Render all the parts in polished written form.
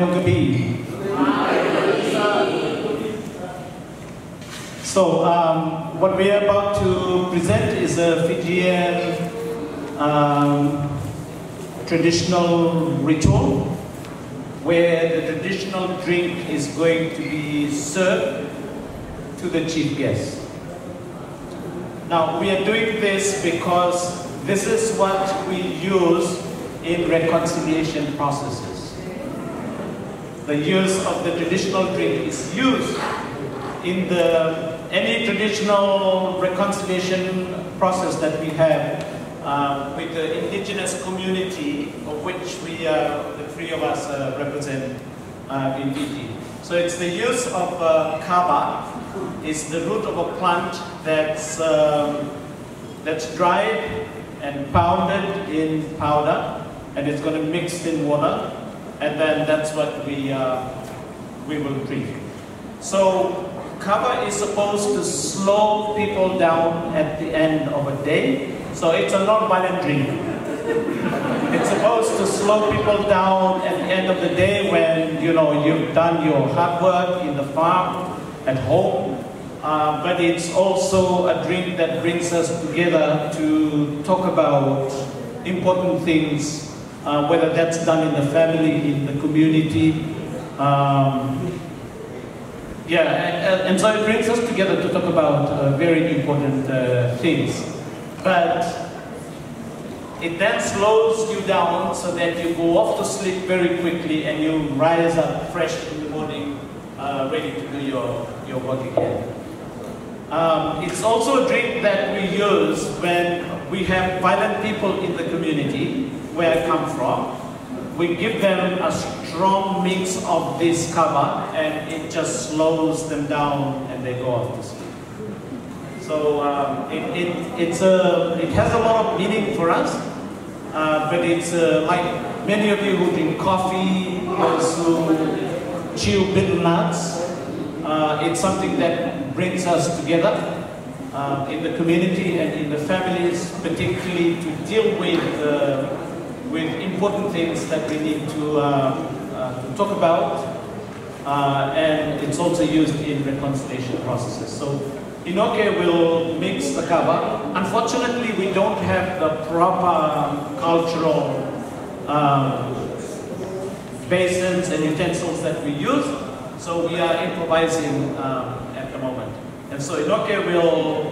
Mayong Gabi. So, what we are about to present is a Fijian traditional ritual where the traditional drink is going to be served to the chief guest. Now, we are doing this because this is what we use in reconciliation processes. The use of the traditional drink is used in any traditional reconciliation process that we have with the indigenous community of which we, the three of us represent in Fiji. So it's the use of kava. It's the root of a plant that's dried and pounded in powder, and it's going to mix in water, and then that's what we will drink. So kava is supposed to slow people down at the end of a day. So it's a non-violent drink. It's supposed to slow people down at the end of the day when you've done your hard work in the farm, at home. But it's also a drink that brings us together to talk about important things, whether that's done in the family, in the community. And so it brings us together to talk about very important things. But it then slows you down so that you go off to sleep very quickly and you rise up fresh in the morning, ready to do your work again. It's also a drink that we use when we have violent people in the community where I come from. We give them a strong mix of this kava and it just slows them down and they go off to sleep. So it has a lot of meaning for us, but it's like many of you who drink coffee, those who chew bitter nuts, it's something that brings us together in the community and in the families, particularly to deal with important things that we need to talk about, and it's also used in reconciliation processes. So Inoke will mix the kava. Unfortunately, we don't have the proper cultural basins and utensils that we use, so we are improvising at the moment. And so Inoke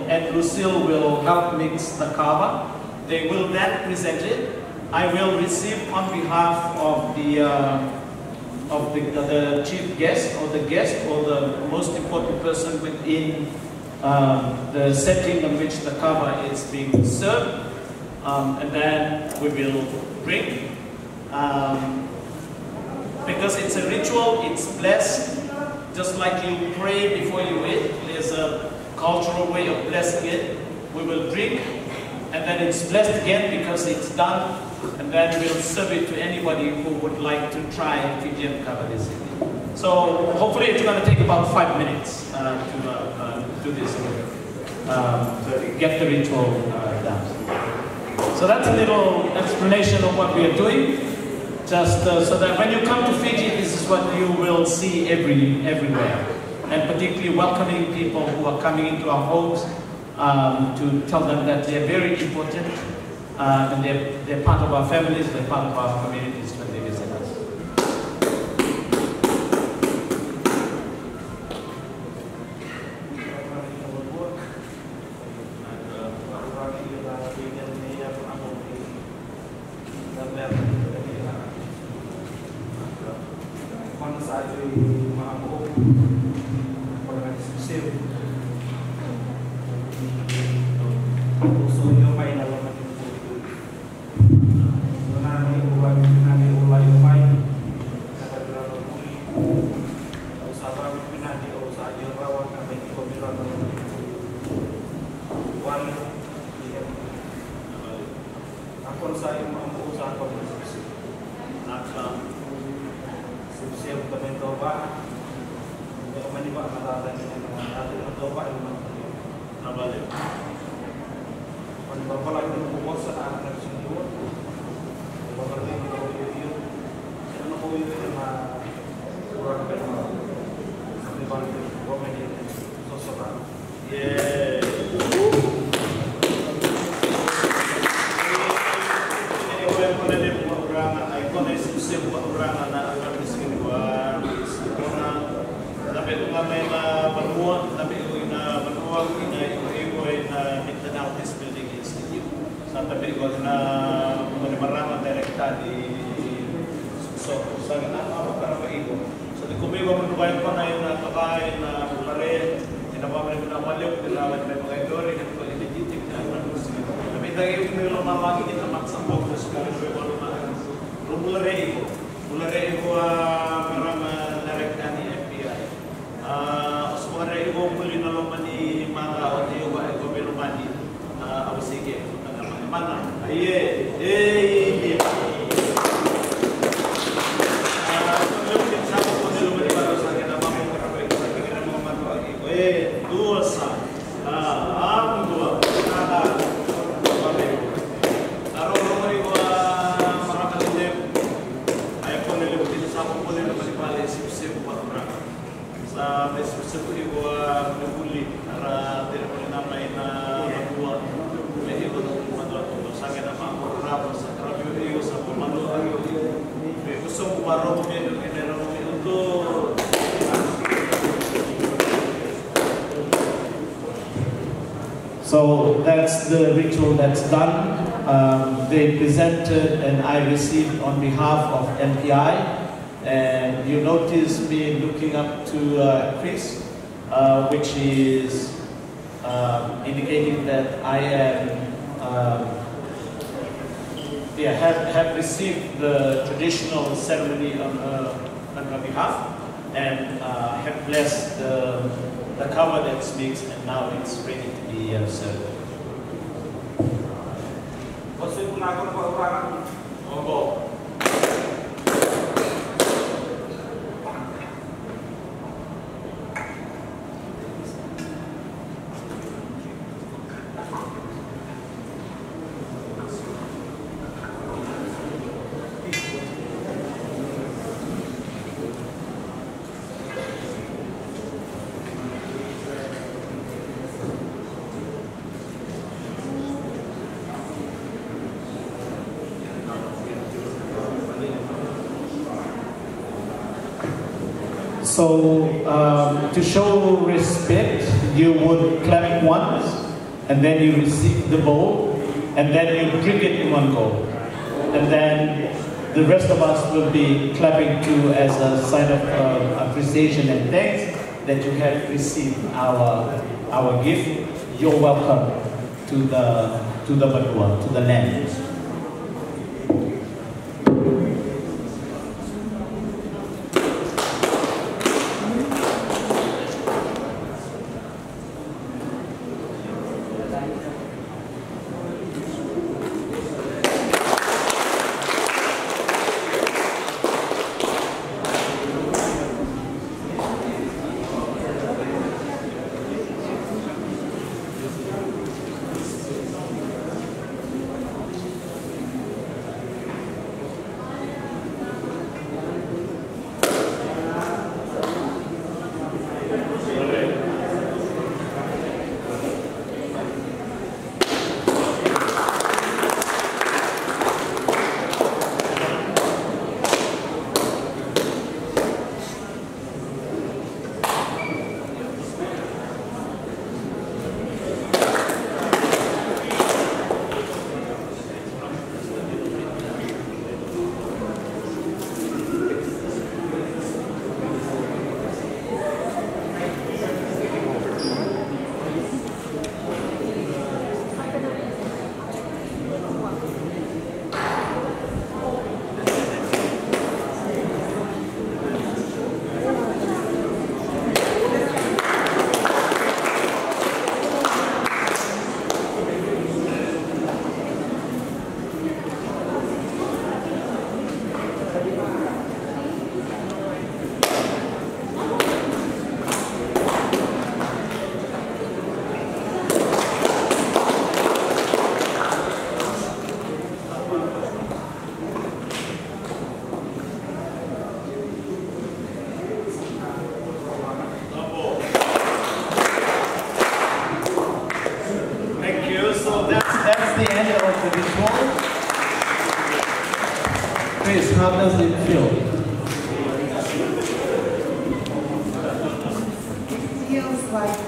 and Lucille will help mix the kava. They will then present it. I will receive on behalf of the chief guest or the most important person within the setting in which the kava is being served, and then we will drink. Because it's a ritual, it's blessed, just like you pray before you eat. There's a cultural way of blessing it. We will drink, and then it's blessed again because it's done, and then we'll serve it to anybody who would like to try Fijian kava this evening. So hopefully it's going to take about 5 minutes to do this, to get the ritual done. So that's a little explanation of what we are doing, just so that when you come to Fiji, this is what you will see everywhere, and particularly welcoming people who are coming into our homes, to tell them that they're very important, and they're part of our families, they're part of our communities when they visit us. So that's the ritual that's done. They presented and I received on behalf of MPI. And you notice me looking up to Chris, which is indicating that I am have received the traditional ceremony on her behalf and have blessed the cover that speaks, and now it's ready to be served. So, to show respect, you would clap once, and then you receive the bowl, and then you drink it in one go. And then the rest of us will be clapping too as a sign of appreciation and thanks that you have received our gift. You're welcome to the Banua, to the land. ritual. Chris, how does it feel? It feels like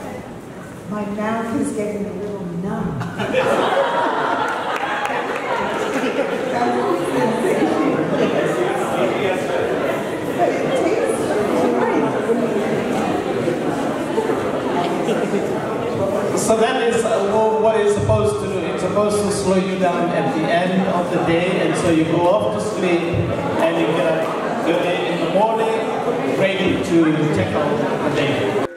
my mouth is getting a little numb. So that is what it's supposed to do. It's supposed to slow you down at the end of the day, and so you go off to sleep and you get up early in the morning ready to take on the day.